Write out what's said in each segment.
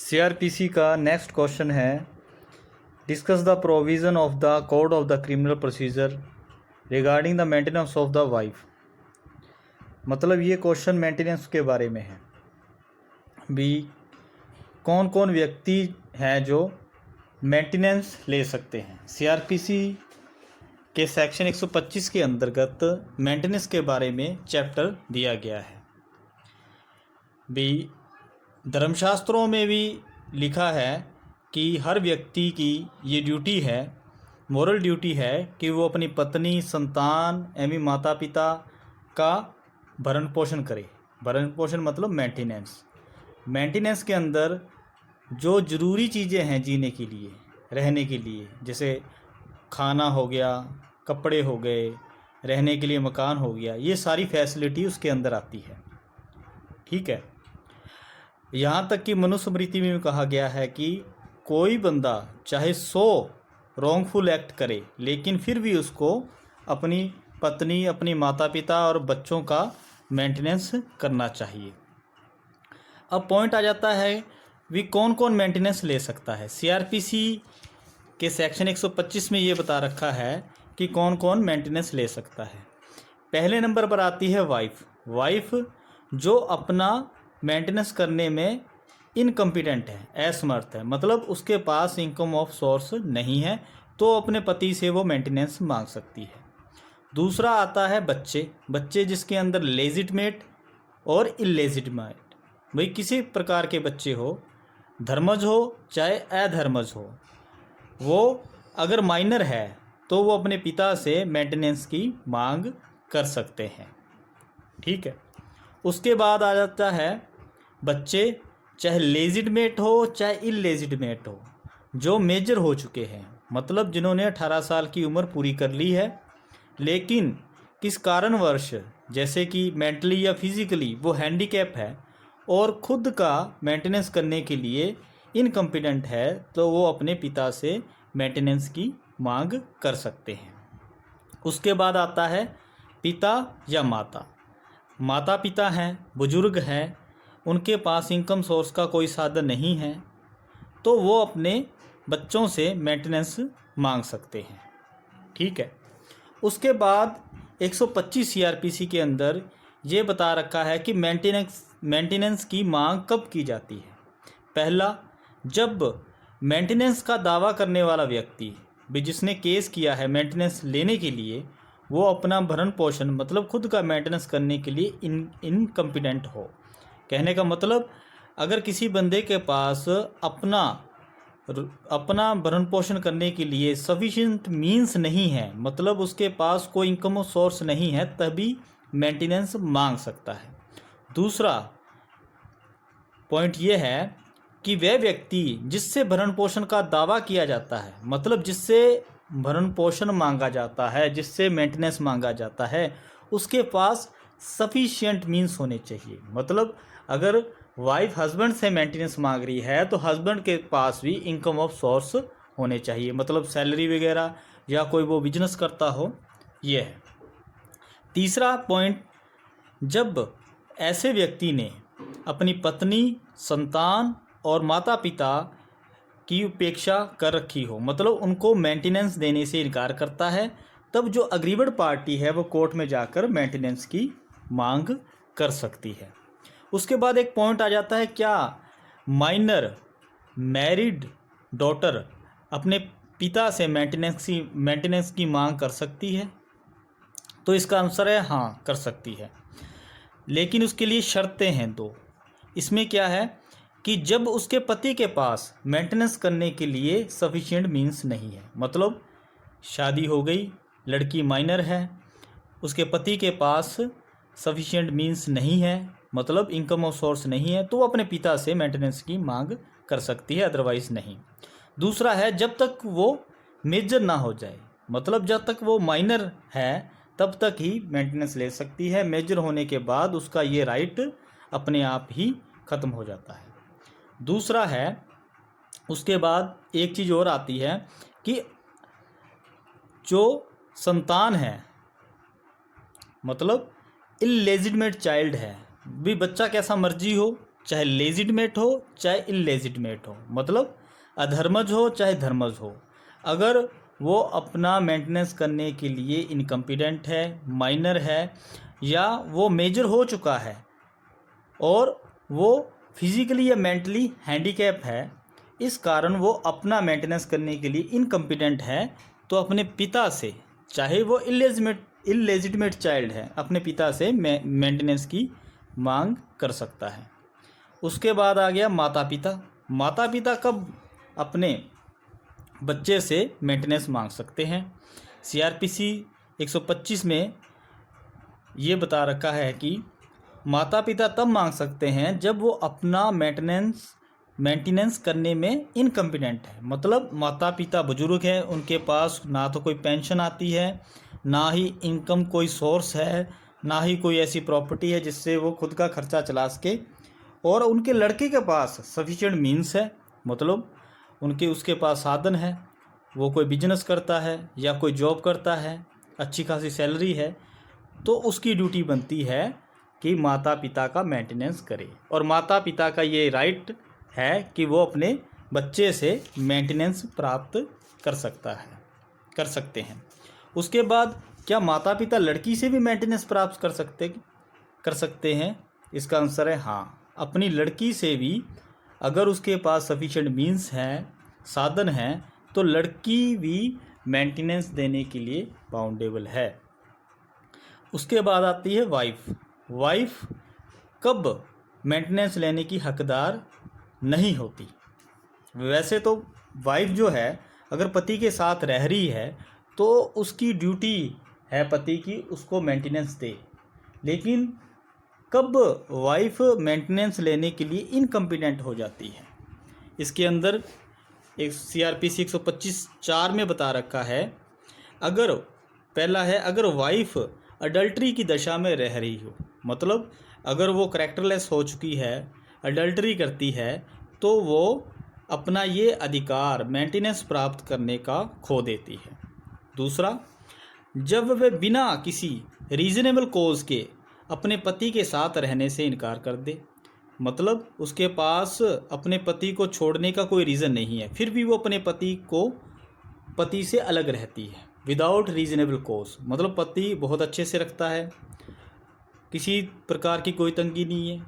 CrPC का next question है, discuss the provision of the code of the criminal procedure regarding the maintenance of the wife. मतलब ये question maintenance के बारे में है भी, कौन कौन व्यक्ति हैं जो मेंटेनेंस ले सकते हैं। सीआरपीसी के सेक्शन 125 के अंतर्गत मेंटेनेंस के बारे में चैप्टर दिया गया है। भी धर्मशास्त्रों में भी लिखा है कि हर व्यक्ति की ये ड्यूटी है, मोरल ड्यूटी है कि वो अपनी पत्नी, संतान एवं माता पिता का भरण पोषण करे। भरण पोषण मतलब मेंटेनेंस के अंदर जो ज़रूरी चीज़ें हैं जीने के लिए, रहने के लिए, जैसे खाना हो गया, कपड़े हो गए, रहने के लिए मकान हो गया, ये सारी फैसिलिटी उसके अंदर आती है। ठीक है। यहाँ तक कि मनुस्मृति में कहा गया है कि कोई बंदा चाहे 100 रॉन्गफुल एक्ट करे लेकिन फिर भी उसको अपनी पत्नी, अपनी माता पिता और बच्चों का मेंटेनेंस करना चाहिए। अब पॉइंट आ जाता है भी कौन कौन मेंटेनेंस ले सकता है। सीआरपीसी के सेक्शन 125 में ये बता रखा है कि कौन कौन मेंटेनेंस ले सकता है। पहले नंबर पर आती है वाइफ जो अपना मेंटेनेंस करने में इनकम्पिटेंट है, असमर्थ है, मतलब उसके पास इनकम ऑफ सोर्स नहीं है, तो अपने पति से वो मेंटेनेंस मांग सकती है। दूसरा आता है बच्चे जिसके अंदर लेजिटमेट और इलेजिटमेट, भाई किसी प्रकार के बच्चे हो, धर्मज हो चाहे अधर्मज हो, वो अगर माइनर है तो वो अपने पिता से मेंटेनेंस की मांग कर सकते हैं। ठीक है। उसके बाद आ जाता है बच्चे, चाहे लेजिटमेट हो चाहे इलेजिटमेट हो, जो मेजर हो चुके हैं, मतलब जिन्होंने 18 साल की उम्र पूरी कर ली है लेकिन किस कारणवश, जैसे कि मेंटली या फिजिकली वो हैंडीकैप है और खुद का मेंटेनेंस करने के लिए इनकम्पिटेंट है, तो वो अपने पिता से मेंटेनेंस की मांग कर सकते हैं। उसके बाद आता है पिता या माता पिता हैं, बुजुर्ग हैं, उनके पास इनकम सोर्स का कोई साधन नहीं है, तो वो अपने बच्चों से मेंटेनेंस मांग सकते हैं। ठीक है। उसके बाद 125 सीआरपीसी के अंदर ये बता रखा है कि मेंटेनेंस की मांग कब की जाती है। पहला, जब मेंटेनेंस का दावा करने वाला व्यक्ति भी, जिसने केस किया है मेंटेनेंस लेने के लिए, वो अपना भरण पोषण मतलब खुद का मेंटेनेंस करने के लिए इनकम्पिटेंट हो। कहने का मतलब, अगर किसी बंदे के पास अपना भरण पोषण करने के लिए सफिशिएंट मींस नहीं है, मतलब उसके पास कोई इनकम सोर्स नहीं है, तभी मेंटेनेंस मांग सकता है। दूसरा पॉइंट ये है कि वह व्यक्ति जिससे भरण पोषण का दावा किया जाता है, मतलब जिससे भरण पोषण मांगा जाता है, जिससे मेंटेनेंस मांगा जाता है, उसके पास सफिशिएंट मींस होने चाहिए। मतलब अगर वाइफ हस्बैंड से मेंटेनेंस मांग रही है तो हस्बैंड के पास भी इनकम ऑफ सोर्स होने चाहिए, मतलब सैलरी वगैरह या कोई वो बिजनेस करता हो, ये है। तीसरा पॉइंट, जब ऐसे व्यक्ति ने अपनी पत्नी, संतान और माता पिता की उपेक्षा कर रखी हो, मतलब उनको मेंटेनेंस देने से इनकार करता है, तब जो अग्रीवड पार्टी है वो कोर्ट में जाकर मेंटेनेंस की मांग कर सकती है। उसके बाद एक पॉइंट आ जाता है, क्या माइनर मैरिड डॉटर अपने पिता से मेंटेनेंस की मांग कर सकती है? तो इसका आंसर है हाँ, कर सकती है, लेकिन उसके लिए शर्तें हैं दो। इसमें क्या है कि जब उसके पति के पास मेंटेनेंस करने के लिए सफिशिएंट मींस नहीं है, मतलब शादी हो गई, लड़की माइनर है, उसके पति के पास सफिशिएंट मींस नहीं है, मतलब इनकम ऑफ सोर्स नहीं है, तो वो अपने पिता से मेंटेनेंस की मांग कर सकती है, अदरवाइज नहीं। दूसरा है, जब तक वो मेजर ना हो जाए, मतलब जब तक वो माइनर है तब तक ही मेंटेनेंस ले सकती है, मेजर होने के बाद उसका ये राइट अपने आप ही ख़त्म हो जाता है। दूसरा है, उसके बाद एक चीज़ और आती है कि जो संतान है, मतलब इलेजिटमेट चाइल्ड है, भी बच्चा कैसा मर्जी हो, चाहे लेजिटमेट हो चाहे इलेजिटमेट हो, मतलब अधर्मज हो चाहे धर्मज हो, अगर वो अपना मेंटेनेंस करने के लिए इनकम्पिटेंट है, माइनर है, या वो मेजर हो चुका है और वो फिजिकली या मेंटली हैंडीकैप है, इस कारण वो अपना मेंटेनेंस करने के लिए इनकम्पिटेंट है, तो अपने पिता से, चाहे वो इलेजिटमेट चाइल्ड है, अपने पिता से मेंटेनेंस की मांग कर सकता है। उसके बाद आ गया माता पिता। माता पिता कब अपने बच्चे से मेंटेनेंस मांग सकते हैं? CRPC 125 में ये बता रखा है कि माता पिता तब मांग सकते हैं जब वो अपना मेंटेनेंस करने में इनकम्पिटेंट है। मतलब माता पिता बुजुर्ग हैं, उनके पास ना तो कोई पेंशन आती है, ना ही इनकम कोई सोर्स है, ना ही कोई ऐसी प्रॉपर्टी है जिससे वो खुद का खर्चा चला सके, और उनके लड़के के पास सफिशिएंट मीन्स है, मतलब उसके पास साधन है, वो कोई बिजनेस करता है या कोई जॉब करता है, अच्छी खासी सैलरी है, तो उसकी ड्यूटी बनती है कि माता पिता का मेंटेनेंस करे। और माता पिता का ये राइट है कि वो अपने बच्चे से मेंटेनेंस प्राप्त कर सकते हैं। उसके बाद क्या माता पिता लड़की से भी मेंटेनेंस प्राप्त कर सकते हैं? इसका आंसर है हाँ। अपनी लड़की से भी अगर उसके पास सफिशिएंट मीन्स हैं, साधन हैं, तो लड़की भी मेंटेनेंस देने के लिए बाउंडेबल है। उसके बाद आती है वाइफ कब मेंटेनेंस लेने की हकदार नहीं होती? वैसे तो वाइफ जो है अगर पति के साथ रह रही है तो उसकी ड्यूटी है पति की उसको मेंटेनेंस दे, लेकिन कब वाइफ मेंटेनेंस लेने के लिए इनकम्पिटेंट हो जाती है? इसके अंदर एक CRPC 125(4) में बता रखा है, अगर वाइफ अडल्ट्री की दशा में रह रही हो, मतलब अगर वो करैक्टरलेस हो चुकी है, अडल्ट्री करती है, तो वो अपना ये अधिकार मेंटेनेंस प्राप्त करने का खो देती है। दूसरा, जब वे बिना किसी रीजनेबल कोज के अपने पति के साथ रहने से इनकार कर दे, मतलब उसके पास अपने पति को छोड़ने का कोई रीज़न नहीं है, फिर भी वो अपने पति से अलग रहती है विदाउट रीजनेबल कोज, मतलब पति बहुत अच्छे से रखता है, किसी प्रकार की कोई तंगी नहीं है,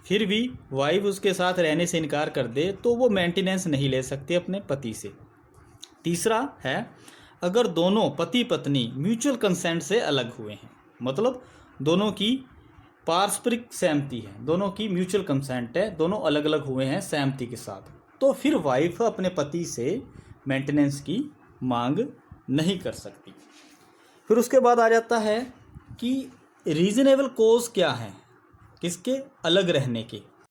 फिर भी वाइफ उसके साथ रहने से इनकार कर दे, तो वो मेंटेनेंस नहीं ले सकते अपने पति से। तीसरा है, अगर दोनों पति पत्नी म्यूचुअल कंसेंट से अलग हुए हैं, मतलब दोनों की पारस्परिक सहमति है, दोनों की म्यूचुअल कंसेंट है, दोनों अलग अलग हुए हैं सहमति के साथ, तो फिर वाइफ अपने पति से मेंटेनेंस की मांग नहीं कर सकती। फिर उसके बाद आ जाता है कि रीजनेबल कोज क्या है किसके अलग रहने के?